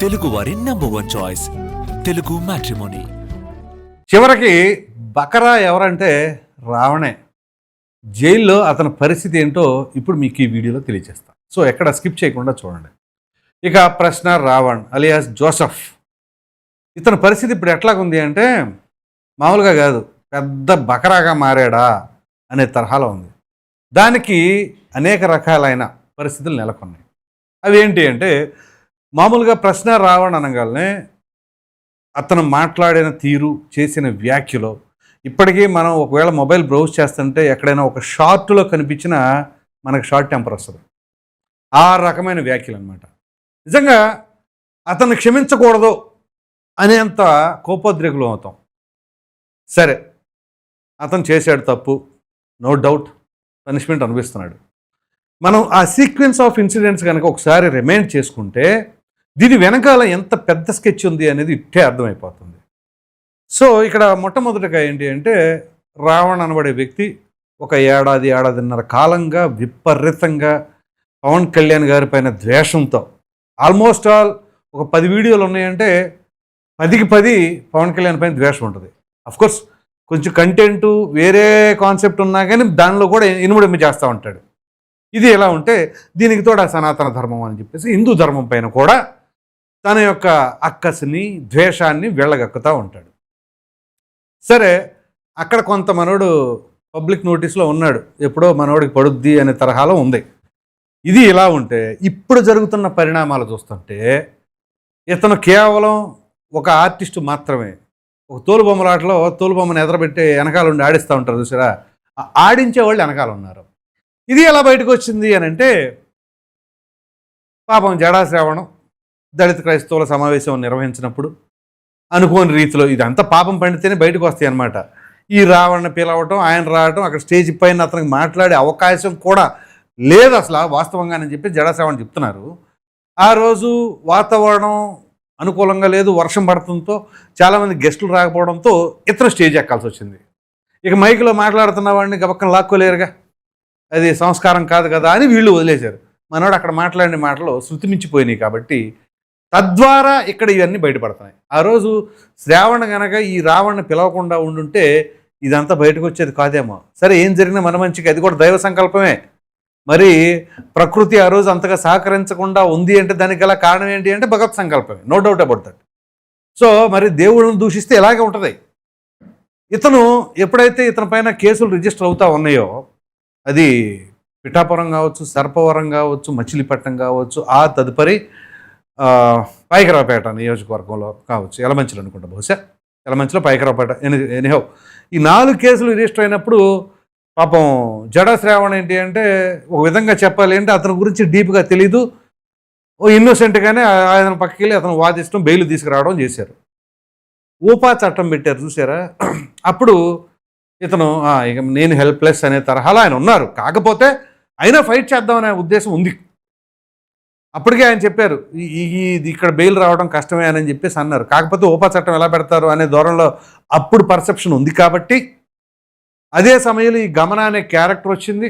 తెలుగు వారి #1 choice Telugu matrimony. చివరికి బకరా ఎవరంటే రావణే. జైల్లో అతని పరిస్థితి ఏంటో ఇప్పుడు మీకు ఈ వీడియోలో తెలియజేస్తాను. సో ఎక్కడ స్కిప్ చేయకుండా చూడండి. ఇక ప్రశ్న రావణ్ అలియాస్ జోసఫ్, ఇతని పరిస్థితి ఇప్పుడు ఎట్లాగుంది అంటే మామూలుగా కాదు, పెద్ద బకరాగా మారాడా అనే తరహాలో ఉంది. దానికి అనేక రకాలైన పరిస్థితులు నెలకొన్నాయి. అవి ఏంటి అంటే, మామూలుగా ప్రశ్న రావణ్ అనగానే అతను మాట్లాడిన తీరు, చేసిన వ్యాఖ్యలో ఇప్పటికీ మనం ఒకవేళ మొబైల్ బ్రౌజ్ చేస్తుంటే ఎక్కడైనా ఒక షార్ట్లో కనిపించిన మనకు షార్ట్ టెంపర్ వస్తుంది. ఆ రకమైన వ్యాఖ్యలు అనమాట. నిజంగా అతన్ని క్షమించకూడదు అనేంత కోపోద్రేకులు అవుతాం. సరే, అతను చేశాడు తప్పు, నో డౌట్, పనిష్మెంట్ అనుభవిస్తున్నాడు. మనం ఆ సీక్వెన్స్ ఆఫ్ ఇన్సిడెంట్స్ కనుక ఒకసారి రిమైండ్ చేసుకుంటే దీని వెనకాల ఎంత పెద్ద స్కెచ్ ఉంది అనేది ఇట్టే అర్థమైపోతుంది. సో ఇక్కడ మొట్టమొదటిగా ఏంటి అంటే, రావణ్ అనబడే వ్యక్తి ఒక ఏడాదిన్నర కాలంగా విపరీతంగా పవన్ కళ్యాణ్ గారి పైన ద్వేషంతో, ఆల్మోస్ట్ ఆల్ ఒక 10 వీడియోలు ఉన్నాయంటే 10కి 10 పవన్ కళ్యాణ్ పైన ద్వేషం ఉంటుంది. అఫ్కోర్స్ కొంచెం కంటెంటు వేరే కాన్సెప్ట్ ఉన్నా కానీ దానిలో కూడా ఇనుముడిమి చేస్తూ ఉంటాడు. ఇది ఎలా ఉంటే దీనికి తోడా సనాతన ధర్మం అని చెప్పేసి హిందూ ధర్మం పైన కూడా తన యొక్క అక్కసిని, ద్వేషాన్ని వెళ్ళగక్కుతూ ఉంటాడు. సరే, అక్కడ కొంత మనోడు పబ్లిక్ నోటీస్లో ఉన్నాడు, ఎప్పుడో మనోడికి పడుద్ది అనే తరహాలో ఉంది. ఇది ఇలా ఉంటే ఇప్పుడు జరుగుతున్న పరిణామాలు చూస్తుంటే ఇతను కేవలం ఒక ఆర్టిస్టు మాత్రమే. ఒక తోలుబొమ్మలాటలో తోలుబొమ్మను ఎదరబెట్టి వెనకాల ఉండి ఆడిస్తూ ఉంటారు చూసారా, ఆడించే వాళ్ళు వెనకాల ఉన్నారు. ఇది ఎలా బయటకు వచ్చింది అని అంటే, పాపం జడా శ్రావణం దళిత క్రైస్తవుల సమావేశం నిర్వహించినప్పుడు అనుకోని రీతిలో ఇదంతా పాపం పండితేనే బయటకు వస్తాయి అన్నమాట. ఈ రావణ్ని పిలవటం, ఆయన రావటం, అక్కడ స్టేజ్ పైన అతనికి మాట్లాడే అవకాశం కూడా లేదు అసలు వాస్తవంగానని చెప్పి జడా శ్రావణ్ చెప్తున్నారు. ఆ రోజు వాతావరణం అనుకూలంగా లేదు, వర్షం పడటంతో చాలామంది గెస్టులు రాకపోవడంతో ఇతను స్టేజ్ ఎక్కాల్సి వచ్చింది. ఇక మైకులో మాట్లాడుతున్న వాడిని గబక్కన లాక్కోలేరుగా, అది సంస్కారం కాదు కదా అని వీళ్ళు వదిలేశారు. మనోడు అక్కడ మాట్లాడిన మాటలు శృతిమించిపోయినాయి కాబట్టి తద్వారా ఇక్కడ ఇవన్నీ బయటపడుతున్నాయి. ఆ రోజు శ్రావణ గనక ఈ రావణ్ని పిలవకుండా ఉండుంటే ఇదంతా బయటకు వచ్చేది కాదేమో. సరే, ఏం జరిగినా మన మంచికి, అది కూడా దైవ సంకల్పమే. మరి ప్రకృతి ఆ రోజు అంతగా సహకరించకుండా ఉంది అంటే దానికి గల కారణం ఏంటి అంటే భగవత్ సంకల్పమే, no doubt about that. So మరి దేవుళ్ళని దూషిస్తే ఇలాగే ఉంటుంది. ఇతను ఎప్పుడైతే ఇతని పైన కేసులు రిజిస్టర్ అవుతా ఉన్నాయో, అది పిఠాపురం కావచ్చు, సర్పవరం కావచ్చు, మచిలీపట్నం కావచ్చు, ఆ తదుపరి పాయకరావుపేట నియోజకవర్గంలో కావచ్చు, యలమంచిలో అనుకుంటా, బహుశా యలమంచిలో పాయకరావుపేట, ఎనీహౌ ఈ 4 కేసులు రిజిస్టర్ అయినప్పుడు పాపం జడా శ్రావణ్ ఏంటి అంటే, ఒక విధంగా చెప్పాలి అంటే అతని గురించి డీప్గా తెలీదు, ఓ ఇన్నోసెంట్గానే ఆయన పక్కకి వెళ్ళి అతను వాదిష్టం బెయిల్ తీసుకురావడం చేశారు. ఊపా చట్టం పెట్టారు చూసారా, అప్పుడు ఇతను ఇక నేను హెల్ప్లెస్ అనే తరహాలో ఆయన ఉన్నారు. కాకపోతే అయినా ఫైట్ చేద్దామనే ఉద్దేశం ఉంది. అప్పటికే ఆయన చెప్పారు, ఇక్కడ బెయిల్ రావడం కష్టమే అని చెప్పేసి అన్నారు. కాకపోతే ఊపా చట్టం ఎలా పెడతారు అనే ధోరణిలో అప్పుడు పర్సెప్షన్ ఉంది కాబట్టి, అదే సమయంలో ఈ గమన అనే క్యారెక్టర్ వచ్చింది.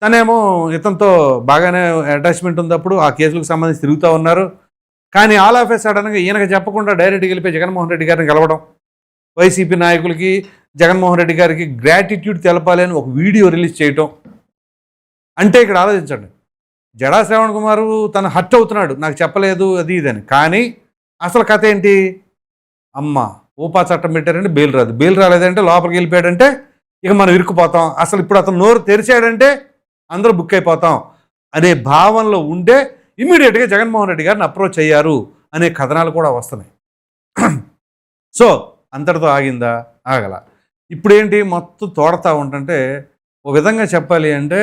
తనేమో ఇతనితో బాగానే అటాచ్మెంట్ ఉంది, అప్పుడు ఆ కేసులకు సంబంధించి తిరుగుతూ ఉన్నారు. కానీ ఆల్ ఆఫ్ ఏ సడన్గా ఈయనకు చెప్పకుండా డైరెక్ట్గా వెళ్ళిపోయి జగన్మోహన్ రెడ్డి గారిని కలవడం, వైసీపీ నాయకులకి జగన్మోహన్ రెడ్డి గారికి గ్రాటిట్యూడ్ తెలపాలి అని ఒక వీడియో రిలీజ్ చేయటం. అంటే ఇక్కడ ఆలోచించండి, జడా శ్రావణ్ కుమార్ తను హర్ట్ అవుతున్నాడు, నాకు చెప్పలేదు అది ఇదని. కానీ అసలు కథ ఏంటి, అమ్మ ఊపా చట్టం పెట్టారంటే బెయిల్ రాదు, బెయిల్ రాలేదంటే లోపలికి వెళ్ళిపోయాడంటే ఇక మనం ఇరుక్కుపోతాం, అసలు ఇప్పుడు అతను నోరు తెరిచాడంటే అందరూ బుక్ అయిపోతాం అనే భావనలో ఉండే ఇమ్మీడియట్గా జగన్మోహన్ రెడ్డి గారిని అప్రోచ్ అయ్యారు అనే కథనాలు కూడా వస్తున్నాయి. సో అంతటితో ఆగిందా? ఆగల. ఇప్పుడేంటి మొత్తం తోడతా ఉంటుంటే, ఒక విధంగా చెప్పాలి అంటే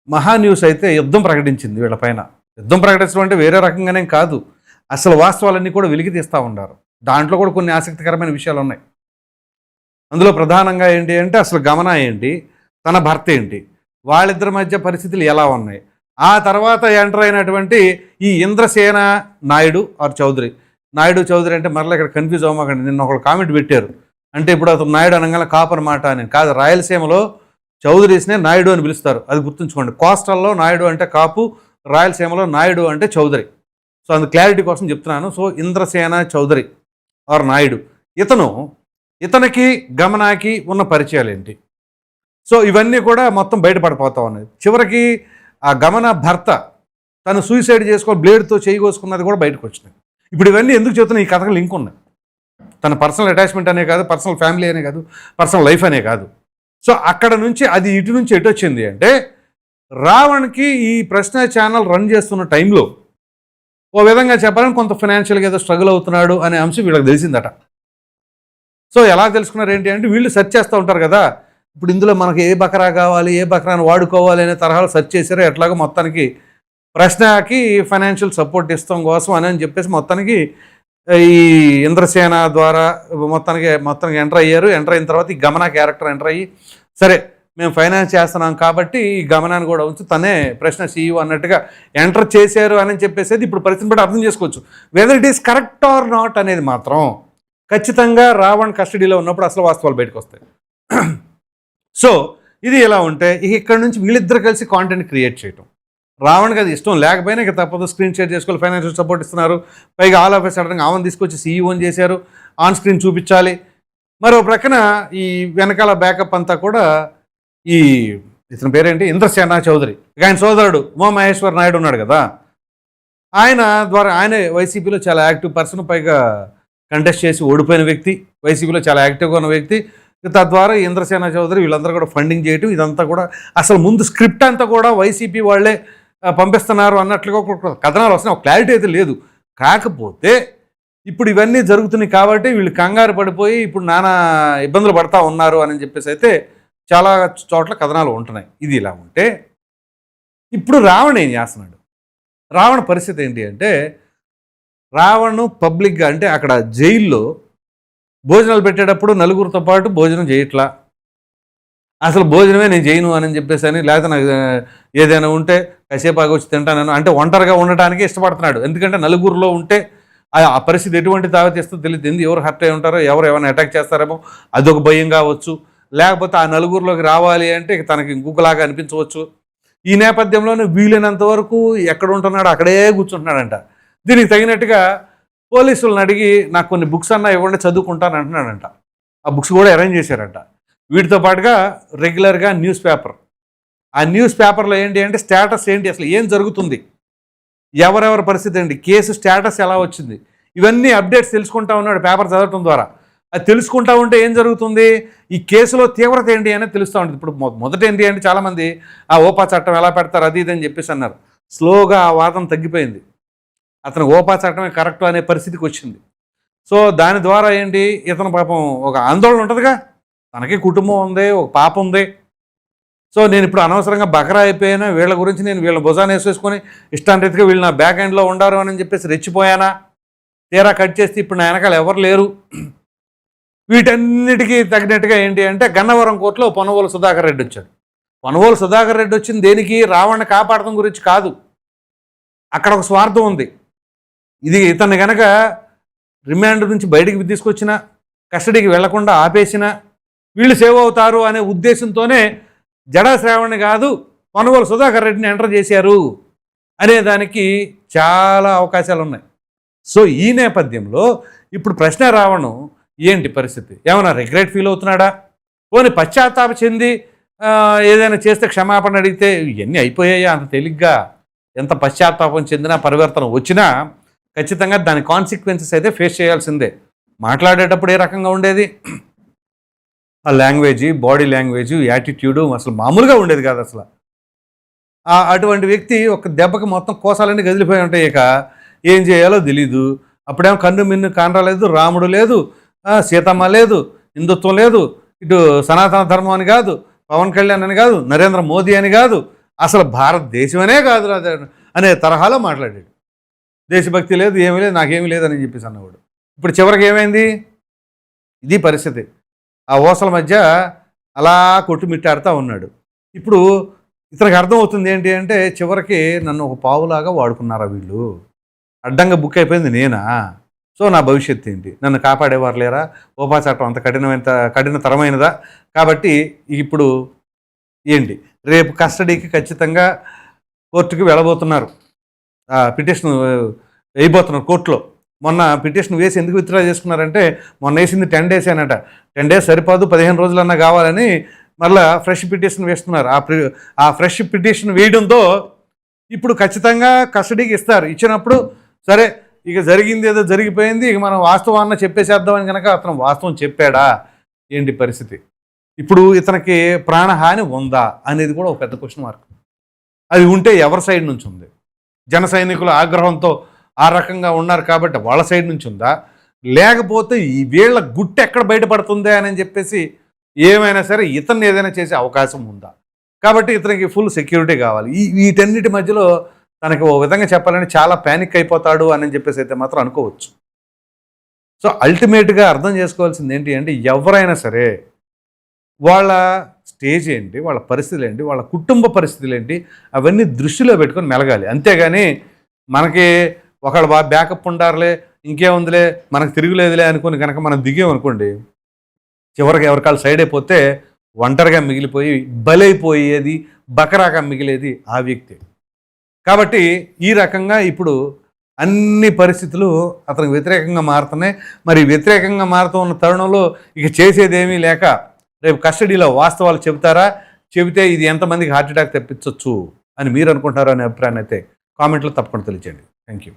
మహాన్యూస్ అయితే యుద్ధం ప్రకటించింది వీళ్ళపైన. యుద్ధం ప్రకటించడం అంటే వేరే రకంగానే కాదు, అసలు వాస్తవాలన్నీ కూడా వెలికి తీస్తూ ఉన్నారు. దాంట్లో కూడా కొన్ని ఆసక్తికరమైన విషయాలు ఉన్నాయి. అందులో ప్రధానంగా ఏంటి అంటే, అసలు గమన ఏంటి, తన భర్త ఏంటి, వాళ్ళిద్దరి మధ్య పరిస్థితులు ఎలా ఉన్నాయి, ఆ తర్వాత ఎంటర్ అయినటువంటి ఈ ఇంద్రసేన నాయుడు ఆర్ చౌదరి. నాయుడు చౌదరి అంటే మరలా ఇక్కడ కన్ఫ్యూజ్ అవ్వమాకండి. నిన్న ఒకళ్ళు కామెంట్ పెట్టారు, అంటే ఇప్పుడు అతను నాయుడు అనగానే కాపు అనమాట అని కాదు. రాయలసీమలో చౌదరీస్నే నాయుడు అని పిలుస్తారు, అది గుర్తుంచుకోండి. కోస్టల్లో నాయుడు అంటే కాపు, రాయలసీమలో నాయుడు అంటే చౌదరి. సో అందు క్లారిటీ కోసం చెప్తున్నాను. సో ఇంద్రసేన చౌదరి ఆర్ నాయుడు ఇతనికి గమనాకి ఉన్న పరిచయాలు ఏంటి? సో ఇవన్నీ కూడా మొత్తం బయటపడిపోతా ఉన్నాయి. చివరికి ఆ గమన భర్త తను సూసైడ్ చేసుకొని బ్లేడ్తో చేయకోసుకున్నది కూడా బయటకు వచ్చినాయి. ఇప్పుడు ఇవన్నీ ఎందుకు చెప్తున్నా, ఈ కథకు లింక్ ఉన్నాయి. తన పర్సనల్ అటాచ్మెంట్ అనే కాదు, పర్సనల్ ఫ్యామిలీ అనే కాదు, పర్సనల్ లైఫ్ అనే కాదు. సో అక్కడ నుంచి అది ఇటు నుంచి ఎటు వచ్చింది అంటే, రావణ్కి ఈ ప్రశ్న ఛానల్ రన్ చేస్తున్న టైంలో ఓ విధంగా చెప్పాలని కొంత ఫైనాన్షియల్గా ఏదో స్ట్రగుల్ అవుతున్నాడు అనే అంశం వీళ్ళకి తెలిసిందట. సో ఎలా తెలుసుకున్నారు ఏంటి అంటే, వీళ్ళు సెర్చ్ చేస్తూ ఉంటారు కదా, ఇప్పుడు ఇందులో మనకి ఏ బకరా కావాలి, ఏ బకరాని వాడుకోవాలి అనే తరహాలో సెర్చ్ చేశారో ఎట్లాగో మొత్తానికి ప్రశ్నకి ఫైనాన్షియల్ సపోర్ట్ ఇస్తాం కోసం అని చెప్పేసి మొత్తానికి ఈ ఇంద్రసేన ద్వారా మొత్తానికి ఎంటర్ అయ్యారు. ఎంటర్ అయిన తర్వాత ఈ గమన క్యారెక్టర్ ఎంటర్ అయ్యి, సరే మేము ఫైనాన్స్ చేస్తున్నాం కాబట్టి ఈ గమనాన్ని కూడా ఉంచి తనే ప్రశ్న సీఈఓ అన్నట్టుగా ఎంటర్ చేశారు అని చెప్పేసి ఇప్పుడు పరిస్థితిని బట్టి అర్థం చేసుకోవచ్చు. Whether it is correct or not అనేది మాత్రం ఖచ్చితంగా రావణ్ కస్టడీలో ఉన్నప్పుడు అసలు వాస్తవాలు బయటకు వస్తాయి. సో ఇది ఎలా ఉంటే ఇక్కడ నుంచి వీళ్ళిద్దరు కలిసి కాంటెంట్ క్రియేట్ చేయటం, రావణ్కి అది ఇష్టం లేకపోయినా ఇక తప్పదు, స్క్రీన్ షేర్ చేసుకోవాలి, ఫైనాన్షియల్ సపోర్ట్ ఇస్తున్నారు, పైగా ఆల్ ఆఫ్ సడన్గా ఆమెను తీసుకొచ్చి సీఈఓని చేశారు, ఆన్ స్క్రీన్ చూపించాలి. మరో ప్రక్కన ఈ వెనకాల బ్యాకప్ అంతా కూడా ఈ ఇతని పేరేంటి, ఇంద్రసేన చౌదరి, ఆయన సోదరుడు ఉమామహేశ్వర్ నాయుడు ఉన్నాడు కదా, ఆయన ద్వారా ఆయనే వైసీపీలో చాలా యాక్టివ్ పర్సన్, పైగా కంటెస్ట్ చేసి ఓడిపోయిన వ్యక్తి, వైసీపీలో చాలా యాక్టివ్గా ఉన్న వ్యక్తి. తద్వారా ఇంద్రసేన చౌదరి వీళ్ళందరూ కూడా ఫండింగ్ చేయటం, ఇదంతా కూడా అసలు ముందు స్క్రిప్ట్ అంతా కూడా వైసీపీ వాళ్ళే పంపిస్తున్నారు అన్నట్లుగా కథనాలు వస్తున్నాయి. క్లారిటీ అయితే లేదు. కాకపోతే ఇప్పుడు ఇవన్నీ జరుగుతున్నాయి కాబట్టి వీళ్ళు కంగారు పడిపోయి ఇప్పుడు నానా ఇబ్బందులు పడతా ఉన్నారు అని చెప్పేసి అయితే చాలా చోట్ల కథనాలు ఉంటున్నాయి. ఇది ఇలా ఉంటే ఇప్పుడు రావణ్ ఏం చేస్తున్నాడు, రావణ పరిస్థితి ఏంటి అంటే, రావణ్ పబ్లిక్గా అంటే అక్కడ జైల్లో భోజనాలు పెట్టేటప్పుడు నలుగురితో పాటు భోజనం చేయట్లా, అసలు భోజనమే నేను చేయను అని చెప్పేసి అని, లేకపోతే నాకు ఏదైనా ఉంటే కాసేపు వచ్చి తింటాను అంటే ఒంటరిగా ఉండటానికి ఇష్టపడుతున్నాడు. ఎందుకంటే నలుగురిలో ఉంటే ఆ పరిస్థితి ఎటువంటి తావతీస్తుందో తెలియదు, ఎవరు హర్ట్ అయి ఉంటారో, ఎవరు ఏమైనా అటాక్ చేస్తారేమో అదొక భయం కావచ్చు, లేకపోతే ఆ నలుగురిలోకి రావాలి అంటే తనకి ఇంకొకలాగా అనిపించవచ్చు. ఈ నేపథ్యంలోనే వీలైనంత వరకు ఎక్కడ ఉంటున్నాడు అక్కడే కూర్చుంటున్నాడంట. దీనికి తగినట్టుగా పోలీసులను అడిగి నాకు కొన్ని బుక్స్ అన్నా ఇవ్వండి చదువుకుంటాను అంటున్నాడంట. ఆ బుక్స్ కూడా అరేంజ్ చేశారంట. వీటితో పాటుగా రెగ్యులర్గా న్యూస్ పేపర్, ఆ న్యూస్ పేపర్లో ఏంటి అంటే స్టేటస్ ఏంటి, అసలు ఏం జరుగుతుంది, ఎవరెవరి పరిస్థితి ఏంటి, కేసు స్టేటస్ ఎలా వచ్చింది, ఇవన్నీ అప్డేట్స్ తెలుసుకుంటా ఉన్నాడు పేపర్ చదవటం ద్వారా. అది తెలుసుకుంటా ఉంటే ఏం జరుగుతుంది, ఈ కేసులో తీవ్రత ఏంటి అనేది తెలుస్తూ ఉంటుంది. ఇప్పుడు మొదట ఏంటి అంటే చాలామంది ఆ ఓపా చట్టం ఎలా పెడతారు అది ఇది అని చెప్పేసి అన్నారు. స్లోగా ఆ వాదన తగ్గిపోయింది, అతను ఓపా చట్టమే కరెక్ట్ అనే పరిస్థితికి వచ్చింది. సో దాని ద్వారా ఏంటి, ఇతను పాపం ఒక ఆందోళన ఉంటుందిగా, తనకి కుటుంబం ఉంది, ఒక పాప ఉంది. సో నేను ఇప్పుడు అనవసరంగా బకరా అయిపోయినా, వీళ్ళ గురించి నేను వీళ్ళ భుజాన్ని వేసేసుకొని ఇష్టాంరీతిగా వీళ్ళు నా బ్యాక్ ఎండ్లో ఉండారు అని చెప్పేసి రెచ్చిపోయానా, తీరా కట్ చేస్తే ఇప్పుడు నా వెనకాల ఎవరు లేరు. వీటన్నిటికీ తగినట్టుగా ఏంటి అంటే గన్నవరం కోర్టులో పొన్నవోలు సుధాకర్ రెడ్డి వచ్చాడు. పొన్నవోలు సుధాకర్ రెడ్డి వచ్చింది దేనికి, రావణ్ని కాపాడటం గురించి కాదు. అక్కడ ఒక స్వార్థం ఉంది. ఇది ఇతన్ని కనుక రిమాండ్ నుంచి బయటికి తీసుకొచ్చిన, కస్టడీకి వెళ్లకుండా ఆపేసిన వీళ్ళు సేవ్ అవుతారు అనే ఉద్దేశంతోనే జడా శ్రావణ్ని కాదు పొన్నవోలు సుధాకర్ రెడ్డిని ఎంటర్ చేశారు అనే దానికి చాలా అవకాశాలు ఉన్నాయి. సో ఈ నేపథ్యంలో ఇప్పుడు ప్రశ్న రావణ్ ఏంటి పరిస్థితి, ఏమైనా రిగ్రెట్ ఫీల్ అవుతున్నాడా, పోనీ పశ్చాత్తాప చెంది ఏదైనా చేస్తే క్షమాపణ అడిగితే ఇవన్నీ అయిపోయాయా అంత తేలిగ్గా? ఎంత పశ్చాత్తాపం చెందినా పరివర్తన వచ్చినా ఖచ్చితంగా దాని కాన్సిక్వెన్సెస్ అయితే ఫేస్ చేయాల్సిందే. మాట్లాడేటప్పుడు ఏ రకంగా ఉండేది, ఆ లాంగ్వేజ్, బాడీ లాంగ్వేజ్, యాటిట్యూడు అసలు మామూలుగా ఉండేది కాదు అసలు. అటువంటి వ్యక్తి ఒక దెబ్బకి మొత్తం కోసాలన్నీ కదిలిపోయి ఉంటాయి. ఇక ఏం చేయాలో తెలీదు. అప్పుడేమో కన్ను మిన్ను కానరాలేదు, రాముడు లేదు, సీతమ్మ లేదు, హిందుత్వం లేదు, ఇటు సనాతన ధర్మం అని కాదు, పవన్ కళ్యాణ్ అని కాదు, నరేంద్ర మోదీ అని కాదు, అసలు భారతదేశమనే కాదు అనే తరహాలో మాట్లాడాడు. దేశభక్తి లేదు, ఏమీ లేదు, నాకేమీ లేదని చెప్పేసి అన్నవాడు. ఇప్పుడు చివరికి ఏమైంది, ఇది పరిస్థితి. ఆ ఓసల మధ్య అలా కొట్టుమిట్టాడుతూ ఉన్నాడు. ఇప్పుడు ఇతనికి అర్థమవుతుంది ఏంటి అంటే, చివరికి నన్ను ఒక పావులాగా వాడుకున్నారా వీళ్ళు, అడ్డంగా బుక్ అయిపోయింది నేనా, సో నా భవిష్యత్తు ఏంటి, నన్ను కాపాడేవారు లేరా, ఓపా చట్టం అంత కఠినతరమైనదా, కాబట్టి ఇప్పుడు ఏంటి, రేపు కస్టడీకి ఖచ్చితంగా కోర్టుకి వెళ్ళబోతున్నారు. పిటిషన్ వేయబోతున్నారు కోర్టులో. మొన్న పిటిషన్ వేసి ఎందుకు విత్డ్రా చేసుకున్నారంటే మొన్న వేసింది 10 days అనట. 10 days సరిపోదు, 15 రోజులన్నా కావాలని మళ్ళీ ఫ్రెష్ పిటిషన్ వేస్తున్నారు. ఆ ఫ్రెష్ పిటిషన్ వేయడంతో ఇప్పుడు ఖచ్చితంగా కస్టడీకి ఇస్తారు. ఇచ్చినప్పుడు సరే ఇక జరిగింది ఏదో జరిగిపోయింది, ఇక మనం వాస్తవాన్ని చెప్పేసేద్దామని కనుక అతను వాస్తవం చెప్పాడా ఏంటి పరిస్థితి? ఇప్పుడు ఇతనికి ప్రాణహాని ఉందా అనేది కూడా ఒక పెద్ద క్వశ్చన్ మార్క్. అది ఉంటే ఎవరి సైడ్ నుంచి ఉంది? జన సైనికుల ఆగ్రహంతో ఆ రకంగా ఉన్నారు కాబట్టి వాళ్ళ సైడ్ నుంచి ఉందా, లేకపోతే ఈ వీళ్ళ గుట్టు ఎక్కడ బయటపడుతుందా అని చెప్పేసి ఏమైనా సరే ఇతన్ని ఏదైనా చేసే అవకాశం ఉందా? కాబట్టి ఇతనికి ఫుల్ సెక్యూరిటీ కావాలి. వీటన్నిటి మధ్యలో తనకి ఓ విధంగా చెప్పాలంటే చాలా ప్యానిక్ అయిపోతాడు అని చెప్పేసి అయితే మాత్రం అనుకోవచ్చు. సో అల్టిమేట్గా అర్థం చేసుకోవాల్సింది ఏంటి అంటే ఎవరైనా సరే వాళ్ళ స్టేజ్ ఏంటి, వాళ్ళ పరిస్థితులు ఏంటి, వాళ్ళ కుటుంబ పరిస్థితులు ఏంటి, అవన్నీ దృష్టిలో పెట్టుకొని మెలగాలి. అంతేగాని మనకి ఒకళ్ళు బాగా బ్యాకప్ ఉండారులే, ఇంకేముందిలే, మనకు తిరుగులేదులే అనుకుని కనుక మనం దిగామనుకోండి, చివరికి ఎవరికాళ్ళు సైడ్ అయిపోతే ఒంటరిగా మిగిలిపోయి బలైపోయేది, బకరాగా మిగిలేది ఆ వ్యక్తి. కాబట్టి ఈ రకంగా ఇప్పుడు అన్ని పరిస్థితులు అతనికి వ్యతిరేకంగా మారుతున్నాయి. మరి వ్యతిరేకంగా మారుతూ ఉన్న తరుణంలో ఇక చేసేదేమీ లేక రేపు కస్టడీలో వాస్తవాలు చెబుతారా, చెబితే ఇది ఎంతమందికి హార్ట్ అటాక్ తెప్పించవచ్చు అని మీరు అనుకుంటారో అనే అభిప్రాయాన్ని అయితే కామెంట్లో తప్పకుండా తెలియజేయండి. Thank you.